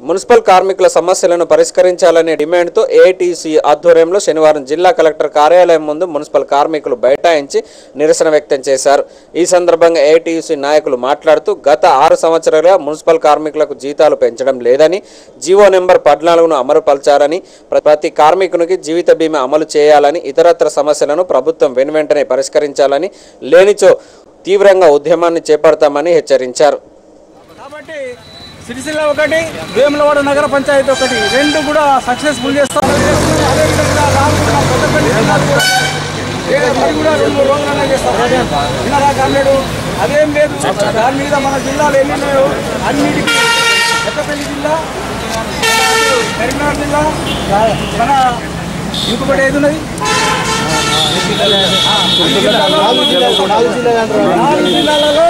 Municipal కార్మికుల సమస్యలను పరిష్కరించాలనే డిమాండ్తో AITC ఆధ్వర్యంలో శనివారం జిల్లా కలెక్టర్ కార్యాలయం ముందు మున్సిపల్ కార్మికులు బైఠాయించి నిరసన వ్యక్తం చేశారు. ఈ సందర్భంగా ఏఐటీసీ నాయకులు మాట్లాడుతూ గత 6 సంవత్సరాలుగా మున్సిపల్ కార్మికులకు జీతాలు పెంచడం లేదని, జీవో నెంబర్ 14ను అమలుపరచారని, ప్రతి కార్మికునికి జీవిత బీమా అమలు చేయాలని, ఇతరత్ర సమస్యలను ప్రభుత్వం వెనువెంటనే పరిష్కరించాలని, లేనిచో తీవ్రంగా ఉద్యమాన్ని చేపడతామని హెచ్చరించారు. సిరిసిల్ల ఒకటి, వేములవాడ నగర పంచాయతీ ఒకటి, రెండు కూడా సక్సెస్ఫుల్ చేస్తాం. అదేం లేదు, దాని మీద మన జిల్లాలు ఎన్ని ఉన్నాయో అన్నిటికీ పెద్దపల్లి జిల్లా, కరీంనగర్ జిల్లా, మన ఇంకొకటి ఏది ఉన్నది, 4 జిల్లాలలో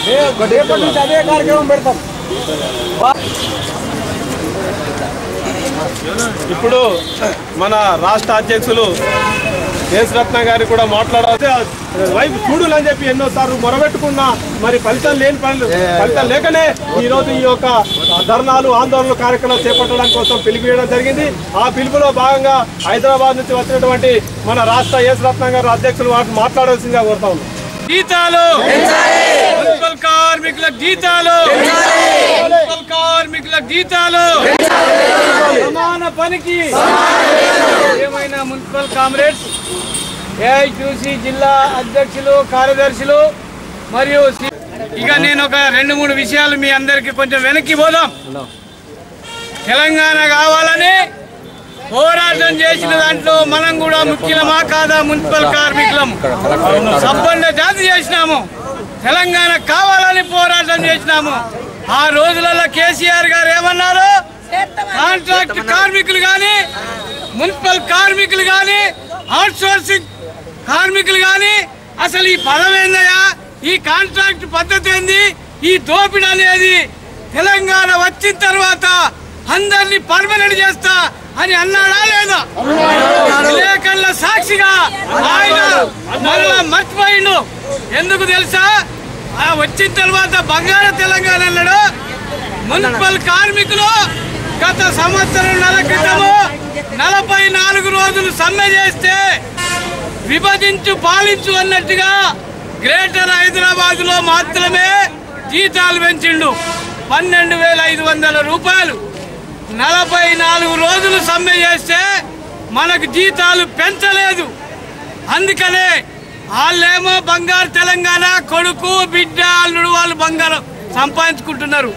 రేపటి నుంచి అదే కార్యక్రమం పెడతాం. ఇప్పుడు మన రాష్ట్ర అధ్యక్షులు దేశరత్న గారు కూడా మాట్లాడాలి. వైపు చూడులు అని చెప్పి ఎన్నోసార్లు మొరబెట్టుకున్నా మరి ఫలితం లేకనే ఈరోజు ఈ యొక్క ధర్నాలు, ఆందోళనలు కార్యక్రమాలు చేపట్టడం కోసం పిలుపుయడం జరిగింది. ఆ పిలుపులో భాగంగా హైదరాబాద్ నుంచి వచ్చినటువంటి మన రాష్ట్ర దేశరత్న గారు అధ్యక్షులు మాట్లాడాల్సిందిగా కోరుతా ఉన్నాం. జీతాలు, మున్సిపల్ కార్మికుల జీతాలు, మున్సిపల్ కార్మికుల జీతాలు, సమాన పనికి ఏమైనా మున్సిపల్ కామ్రేడ్స్, ఏఐటీసీ జిల్లా అధ్యక్షులు, కార్యదర్శులు మరియు ఇక నేను ఒక 2-3 విషయాలు మీ అందరికి కొంచెం వెనక్కి పోదాం. తెలంగాణ కావాలని పోరాటం చేసిన దాంట్లో మనం కూడా ముఖ్యమా కాదా? మున్సిపల్ కార్మికులం సబ్బండ జాతి చేసినాము, తెలంగాణ కావాలని పోరాటం చేసినాము. ఆ రోజులలో కేసీఆర్ గారు ఏమన్నారు? కాంట్రాక్ట్ కార్మికులు కానీ, మున్సిపల్ కార్మికులు కానీ, అవుట్ సోర్సింగ్ కార్మికులు కానీ అసలు ఈ పదం ఏందయ్యా? ఈ కాంట్రాక్ట్ పద్ధతి ఏంది? ఈ దోపిడీ అనేది తెలంగాణ వచ్చిన తర్వాత అందరినీ పర్మనెంట్ చేస్తా అని అన్నాడా లేదా? విలేకరుల సాక్షిగా ఆయన మరలా మర్చిపోయిండు. ఎందుకు తెలుసా? వచ్చిన తర్వాత బంగారు తెలంగాణ అన్నాడు. మున్సిపల్ కార్మికులు గత సంవత్సరంన్నర క్రితము 44 రోజులు సమ్మె చేస్తే విభజించు పాలించు అన్నట్టుగా గ్రేటర్ హైదరాబాద్ లో మాత్రమే జీతాలు పెంచిండు 12,500 రూపాయలు. 44 రోజులు సమ్మె చేస్తే మనకు జీతాలు పెంచలేదు. అందుకనే వాళ్ళేమో బంగారు తెలంగాణ, కొడుకు బిడ్డ అల్లుడు వాళ్ళు బంగారం సంపాదించుకుంటున్నారు.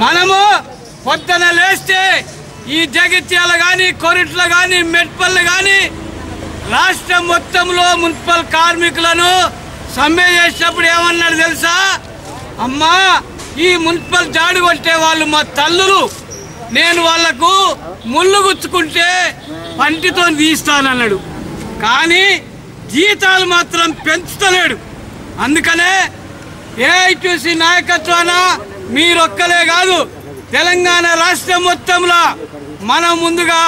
మనము పొద్దున లేస్తే ఈ జగిత్యాల కానీ, కొరిట్ల కానీ, మెట్పల్లి కానీ రాష్ట్రం మొత్తంలో మున్సిపల్ కార్మికులను సమ్మె చేసినప్పుడు ఏమన్నాడు తెలుసా? అమ్మా, ఈ మున్సిపల్ జాడు కొట్టే వాళ్ళు మా తల్లులు, నేను వాళ్లకు ముళ్ళు గుచ్చుకుంటే పంటితో తీస్తానన్నాడు. కానీ జీతాలు మాత్రం పెంచుతలేడు. అందుకనే ఏఐటీసీ నాయకత్వాన మీరొక్కలే కాదు, తెలంగాణ రాష్ట్రం మొత్తంలో మనం ముందుగా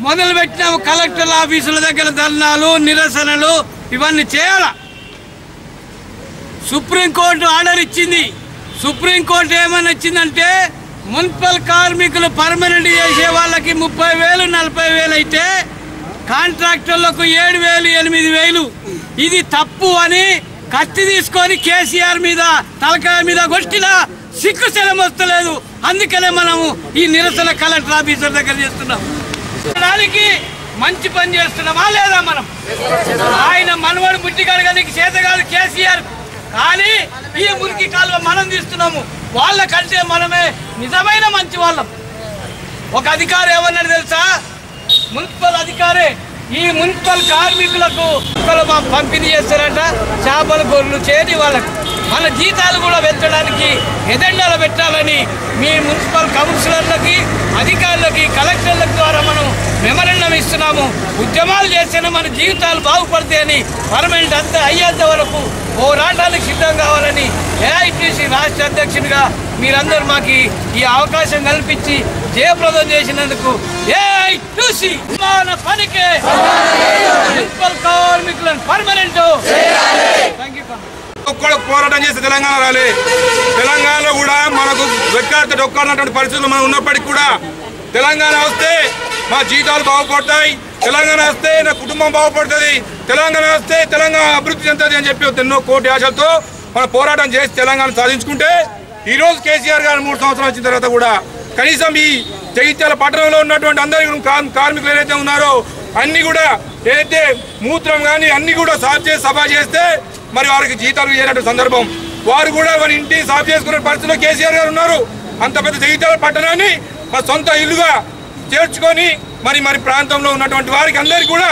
మొదలుపెట్టినాము. కలెక్టర్ ఆఫీసుల దగ్గర ధర్నాలు, నిరసనలు ఇవన్నీ చేయాల. సుప్రీంకోర్టు ఆర్డర్ ఇచ్చింది. సుప్రీంకోర్టు ఏమని ఇచ్చిందంటే మున్సిపల్ కార్మికులు పర్మనెంట్ చేసే వాళ్ళకి 30,000, 40,000 అయితే కాంట్రాక్టర్లకు 7,000, 8,000. ఇది తప్పు అని కత్తి తీసుకొని కేసీఆర్ మీద తలకాయ మీద కొట్టినా సిక్కు శలం వస్తలేదు. అందుకనే మనము ఈ నిరసన కలెక్టర్ ఆఫీసర్ దగ్గర చేస్తున్నాం. దానికి మంచి పని చేస్తున్నామా లేదా? మనం ఆయన మనవాడు బుట్టి కడగడానికి చేతగాడు కేసీఆర్, కానీ ఈ మురికి కాలువ మనం తీస్తున్నాము. వాళ్ళకంటే మనమే నిజమైన మంచి వాళ్ళం. ఒక అధికారి ఏమన్నాడు తెలుసా? మున్సిపల్ అధికారి ఈ మున్సిపల్ కార్మికులకు పంపిణీ చేస్తారట, చేపలు, గొర్రెలు చేరి వాళ్ళకు మన జీతాలు కూడా పెంచడానికి ఎజెండాలు పెట్టాలని మీ మున్సిపల్ కౌన్సిలర్లకి, అధికారులకి, కలెక్టర్ల ద్వారా మనం మెమరండం ఇస్తున్నాము. ఉద్యమాలు చేస్తేనే మన జీవితాలు బాగుపడతాయని పర్మనెంట్ అంతా అయ్యేంత వరకు పోరాటానికి సిద్ధం కావాలని ఏఐటీసీ రాష్ట్ర అధ్యక్షునిగా మీరందరూ మాకు ఈ అవకాశం కల్పించి జయప్రదం చేసినందుకు ఏఐటీసీ సమాన పనికే మున్సిపల్ కార్మికులను పర్మనెంట్ పోరాటం చేస్తే తెలంగాణ రాలే. తెలంగాణలో కూడా మనకు రెక్కాడితే డొక్కాడినటువంటి పరిస్థితులు మనం ఉన్నప్పటికీ కూడా తెలంగాణ వస్తే మా జీతాలు బాగుపడతాయి, తెలంగాణ వస్తే నా కుటుంబం బాగుపడుతుంది, తెలంగాణ వస్తే తెలంగాణ అభివృద్ధి చెందుతుంది అని చెప్పి ఎన్నో కోటి ఆశలతో మనం పోరాటం చేసి తెలంగాణ సాధించుకుంటే ఈరోజు కేసీఆర్ గారు 3 సంవత్సరాలు వచ్చిన తర్వాత కూడా కనీసం ఈ జగిత్యాల పట్టణంలో ఉన్నటువంటి అందరి కార్మికులు ఏదైతే ఉన్నారో అన్ని కూడా ఏదైతే మూత్రం కానీ అన్ని కూడా సభ చేస్తే మరి వారికి జీతాలు ఇవ్వనటువంటి సందర్భం, వారు కూడా వారి ఇంటి సాఫ్ చేసుకునే పరిస్థితిలో కేసీఆర్ గారు ఉన్నారు. అంత పెద్ద జగిత్యాల పట్టణాన్ని మా సొంత ఇల్లుగా చేర్చుకొని మరి ప్రాంతంలో ఉన్నటువంటి వారికి అందరికీ కూడా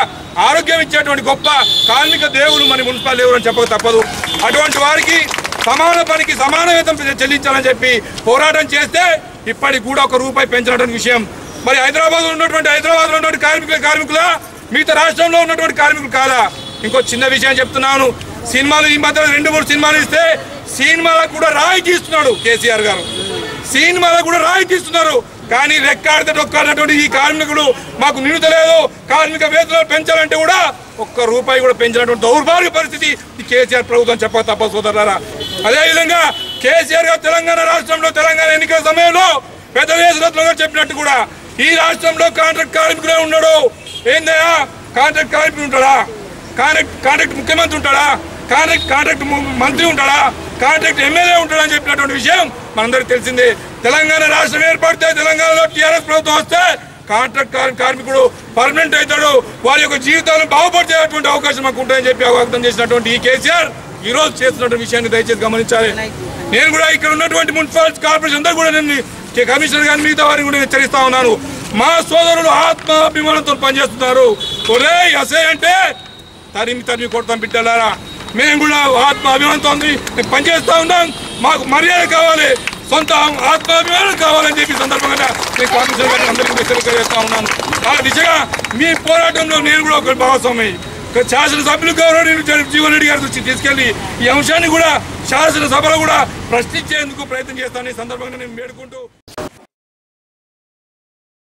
ఆరోగ్యం ఇచ్చేటువంటి గొప్ప కార్మిక దేవుడు మరి మున్సిపల్ దేవుడు అని చెప్పక తప్పదు. అటువంటి వారికి సమాన పనికి సమాన వేతనం చెల్లించాలని చెప్పి పోరాటం చేస్తే ఇప్పటికి కూడా ₹1 పెంచినటువంటి విషయం. మరి హైదరాబాద్లో ఉన్నటువంటి కార్మికుల మిగతా రాష్ట్రంలో ఉన్నటువంటి కార్మికులు కాదా? ఇంకో చిన్న విషయం చెప్తున్నాను. సినిమాలు ఈ మధ్య 2-3 సినిమాలు ఇస్తే సినిమాలకు కూడా రాయితీ ఇస్తున్నాడు కేసీఆర్ గారు, సినిమాలకు కూడా రాయితీ ఇస్తున్నారు. కానీ రెక్కాడితే డొక్కాడినటువంటి ఈ కార్మికులు మాకు నిలుతలేదు, కార్మిక వేతనాలు పెంచాలంటే కూడా ₹1 కూడా పెంచినటువంటి దౌర్భాగ్య పరిస్థితి ఈ కేసీఆర్ ప్రభుత్వం చెప్పక తప్పదు సోదరులారా. అదేవిధంగా కేసీఆర్ గారు తెలంగాణ రాష్ట్రంలో తెలంగాణ ఎన్నికల సమయంలో పెద్ద దేశరత్నం గారు చెప్పినట్టు కూడా ఈ రాష్ట్రంలో కాంట్రాక్ట్ కార్మికులే ఉన్నాడు. ఏందయ్యా కాంట్రాక్ట్ కార్మికుడు ఉంటాడా? కాంట్రాక్ట్ ముఖ్యమంత్రి ఉంటాడా? కాంట్రాక్ట్ మంత్రి ఉంటాడా? కాంట్రాక్ట్ ఎమ్మెల్యే ఉంటాడా అని చెప్పినటువంటి విషయం మనందరికీ తెలిసిందే. తెలంగాణ రాష్ట్రం ఏర్పడితే తెలంగాణలో టీఆర్ఎస్ ప్రభుత్వం వస్తే కాంట్రాక్ట్ కార్మికుడు పర్మనెంట్ అవుతాడు, వారి యొక్క జీవితాలను బాగుపరిచేటువంటి అవకాశం మాకు ఉంటాయని చెప్పి వాగ్దానం చేసినటువంటి ఈ కేసీఆర్ ఈ రోజు చేస్తున్నటువంటి విషయాన్ని దయచేసి గమనించాలి. నేను కూడా ఇక్కడ ఉన్నటువంటి మున్సిపల్ కార్పొరేషన్ అందరూ కూడా నేను కమిషనర్ గారిని మిగతా వారిని కూడా హెచ్చరిస్తా ఉన్నాను. మా సోదరులు ఆత్మాభిమానంతో పనిచేస్తున్నారు. ఒరే అసే అంటే తరిమి కొడతాం బిడ్డలారా, మేము కూడా ఆత్మాభిమానంతో పనిచేస్తూ ఉన్నాం. మాకు మర్యాద కావాలి, సొంత ఆత్మాభిమానం కావాలని చెప్పి సందర్భంగా నేను కమిషనర్ గారిని అందరికీ హెచ్చరిక చేస్తా ఉన్నాను. ఆ దిశగా మీ పోరాటంలో నేను కూడా ఒక భాగస్వామి. శాసనసభ్యులు గౌరవనీయులు జీవన్ రెడ్డి గారి దృష్టికి తీసుకెళ్లి ఈ అంశాన్ని కూడా శాసనసభలో కూడా ప్రశ్నించేందుకు ప్రయత్నం చేస్తాను. ఈ సందర్భంగా నేను వేడుకుంటూ